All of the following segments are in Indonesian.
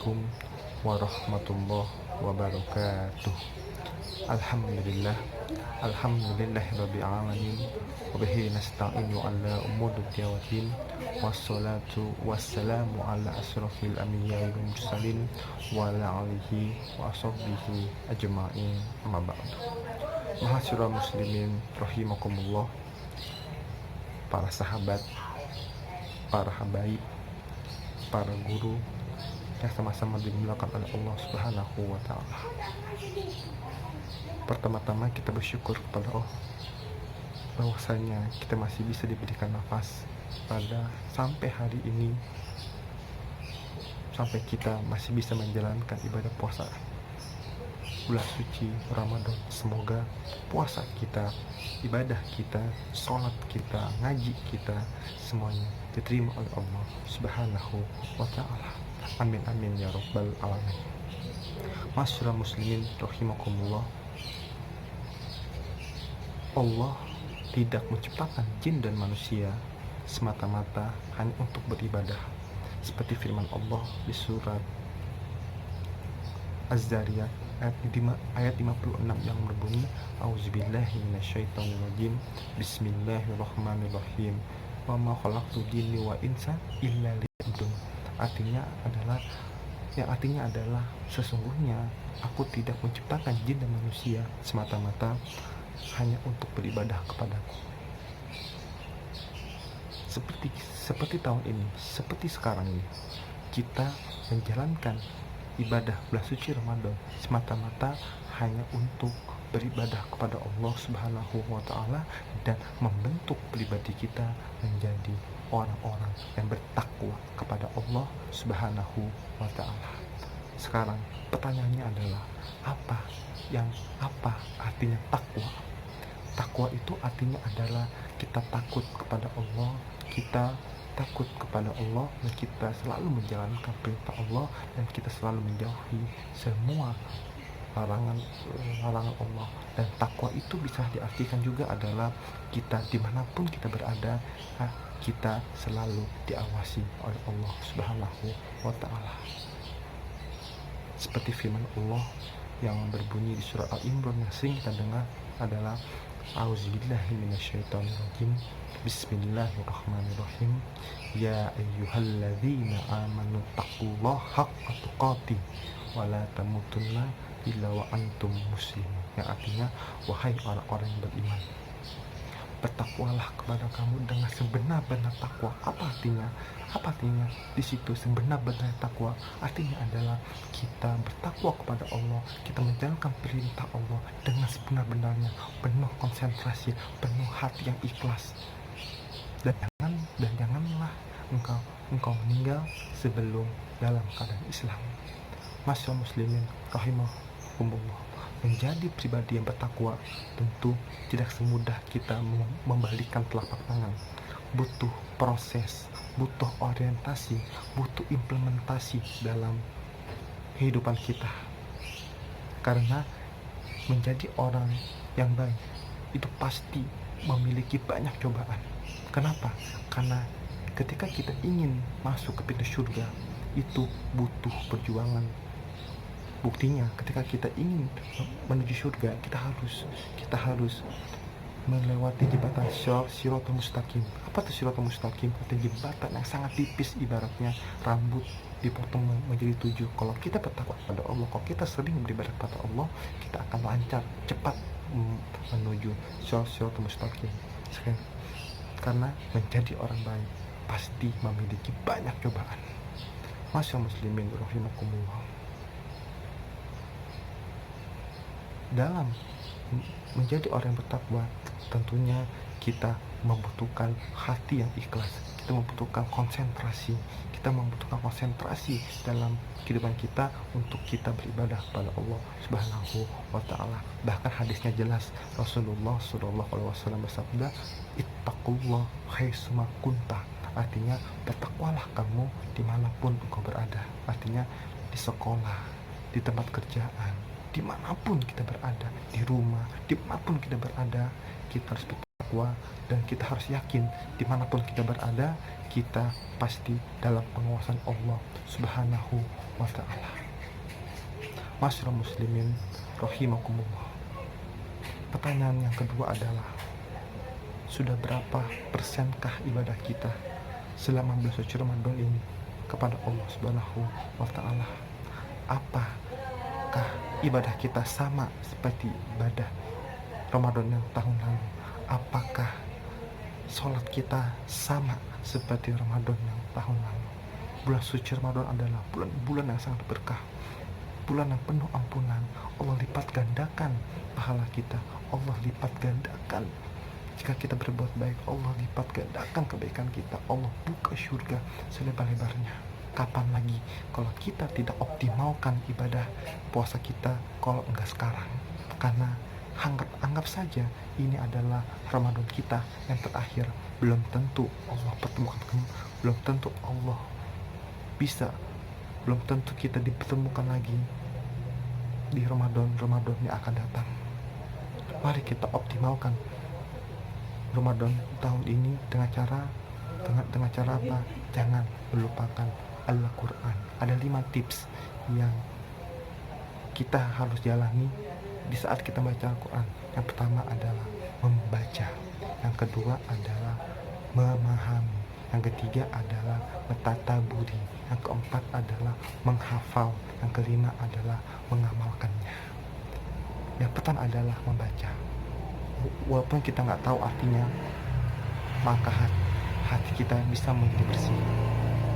Assalamualaikum warahmatullahi wabarakatuh. Alhamdulillah, alhamdulillahirabbil alamin, wa bihi nasta'inu ala umuri dunya wassalatu wassalamu ala asrofil anbiya'i wal mursalin wa ala alihi wa ashabihi ajma'in, amma ba'du. Mahasyiral muslimin rahimakumullah, para sahabat, para habaib, para guru yang sama-sama dimuliakan oleh Allah Subhanahu wa taala. Pertama-tama kita bersyukur kepada Allah bahwasanya kita masih bisa diberikan nafas pada sampai hari ini, sampai kita masih bisa menjalankan ibadah puasa bulan suci Ramadan. Semoga puasa kita, ibadah kita, sholat kita, ngaji kita, semuanya diterima oleh Allah Subhanahu wa ta'ala. Amin amin ya rabbal alamin. Masyaallah muslimin rahimakumullah, Allah tidak menciptakan jin dan manusia semata-mata hanya untuk beribadah, seperti firman Allah di surat Az-Zariyat ayat 56 yang berbunyi, Auzubillahi minasyaitonirrajim, Bismillahirrahmanirrahim, wa ma khalaqtul jinni wa insa illa liya'budun. Artinya adalah sesungguhnya aku tidak menciptakan jin dan manusia semata-mata hanya untuk beribadah kepadaku. Seperti tahun ini, seperti sekarang ini, kita menjalankan ibadah bulan suci Ramadan semata-mata hanya untuk beribadah kepada Allah Subhanahu wa ta'ala dan membentuk pribadi kita menjadi orang-orang yang bertakwa kepada Allah Subhanahu wa ta'ala. Sekarang pertanyaannya adalah apa artinya takwa? Takwa itu artinya adalah kita takut kepada Allah, kita takut kepada Allah, dan kita selalu menjalankan perintah Allah, dan kita selalu menjauhi semua larangan Allah. Dan takwa itu bisa diartikan juga adalah kita dimanapun kita berada, kita selalu diawasi oleh Allah Subhanahu wa ta'ala. Seperti firman Allah yang berbunyi di surat Al-Imran yang sering kita dengar adalah, Auzubillahi minasyaitonirrajim, Bismillahirrahmanirrahim, Ya ayyuhalladzina amanu taqullaha haqqa tuqatih wa la tamutunna illa wa antum muslimun. Yang artinya, wahai orang-orang yang beriman, bertakwalah kepada kamu dengan sebenar-benar takwa. Apa artinya? Di situ sebenar-benar takwa artinya adalah kita bertakwa kepada Allah, kita menjalankan perintah Allah dengan sebenar-benarnya, penuh konsentrasi, penuh hati yang ikhlas. Dan janganlah engkau meninggal sebelum dalam keadaan Islam. Masyaallah muslimin rahimahumullah, menjadi pribadi yang bertakwa tentu tidak semudah kita membalikkan telapak tangan. Butuh proses, butuh orientasi, butuh implementasi dalam kehidupan kita. Karena menjadi orang yang baik itu pasti memiliki banyak cobaan. Kenapa? Karena ketika kita ingin masuk ke pintu surga itu butuh perjuangan. Buktinya ketika kita ingin menuju surga, kita harus melewati jembatan Shiratal Mustaqim. Apa itu Shiratal Mustaqim? Itu jembatan yang sangat tipis, ibaratnya rambut dipotong menjadi 7. Kalau kita bertakwa kepada Allah, kalau kita sering beribadah kepada Allah, kita akan lancar, cepat menuju Shiratal Mustaqim. Karena menjadi orang baik pasti memiliki banyak cobaan. Masyaallah muslimin rahimakumullah, dalam menjadi orang yang bertakwa tentunya kita membutuhkan hati yang ikhlas, kita membutuhkan konsentrasi dalam kehidupan kita untuk kita beribadah kepada Allah Subhanahu wa ta'ala. Bahkan hadisnya jelas, Rasulullah SAW bersabda, Ittaqullah haitsuma kunta. Artinya bertakwalah kamu dimanapun engkau berada. Artinya di sekolah, di tempat kerjaan, dimanapun kita berada, di rumah, dimanapun kita berada, kita harus takwa, dan kita harus yakin dimanapun kita berada, kita pasti dalam pengawasan Allah Subhanahu wa Ta'ala. Masyarakat muslimin rahimakumullah. Pertanyaan yang kedua adalah, sudah berapa persenkah ibadah kita selama bulan suci Ramadan ini kepada Allah Subhanahu wa Ta'ala? Apakah ibadah kita sama seperti ibadah Ramadan yang tahun lalu? Apakah sholat kita sama seperti Ramadan yang tahun lalu? Bulan suci Ramadan adalah bulan yang sangat berkah, bulan yang penuh ampunan. Allah lipat gandakan pahala kita, Allah lipat gandakan jika kita berbuat baik, Allah lipat gandakan kebaikan kita, Allah buka surga selebar-lebarnya. Kapan lagi kalau kita tidak optimalkan ibadah puasa kita kalau enggak sekarang? Karena anggap saja ini adalah Ramadan kita yang terakhir. Belum tentu Allah pertemukan, belum tentu Allah bisa, belum tentu kita dipertemukan lagi di Ramadan yang akan datang. Mari kita optimalkan Ramadan tahun ini dengan cara apa? Jangan melupakan Al-Quran. Ada 5 tips yang kita harus jalani di saat kita baca Al-Quran. Yang pertama adalah membaca, yang kedua adalah memahami, yang ketiga adalah mentadaburi, yang keempat adalah menghafal, yang kelima adalah mengamalkannya. Yang pertama adalah membaca. Walaupun kita nggak tahu artinya, maka hati kita bisa menjadi bersih.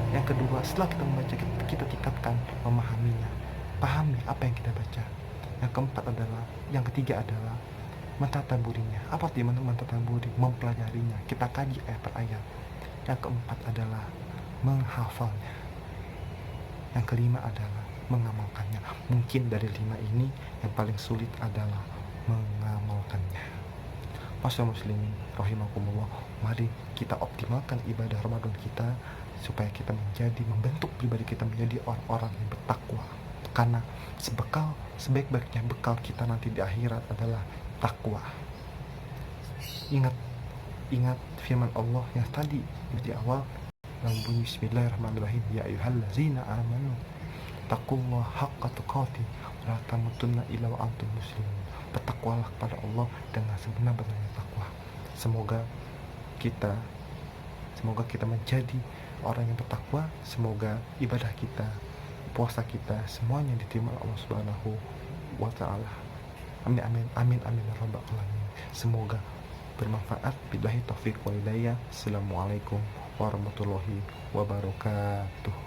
Yang kedua, setelah kita membaca, kita tingkatkan memahaminya, pahami apa yang kita baca. Yang ketiga adalah mentadaburinya. Apa artinya mentadaburi? Mempelajarinya, kita kaji ayat per ayat. Yang keempat adalah menghafalnya. Yang kelima adalah mengamalkannya. Mungkin dari 5 ini yang paling sulit adalah mengamalkannya. Masyaallah muslimin rahimakumullah, mari kita optimalkan ibadah Ramadan kita supaya kita membentuk pribadi kita menjadi orang-orang yang bertakwa. Karena sebaik-baiknya bekal kita nanti di akhirat adalah takwa. Ingat firman Allah yang tadi di awal yang bunyi bismillahirrahmanirrahim, ya ayyuhallazina amanu taqullaha haqqa tuqatih wa la tamutunna illa wa antum muslimun. Bertakwalah kepada Allah dengan sebenar-benarnya takwa. Semoga kita menjadi orang yang bertakwa. Semoga ibadah kita, puasa kita, semuanya diterima Allah Subhanahu wa Ta'ala. Amin amin amin amin ya rabbal alamin. Semoga bermanfaat. Billahi taufiq wal hidayah. Assalamualaikum warahmatullahi wabarakatuh.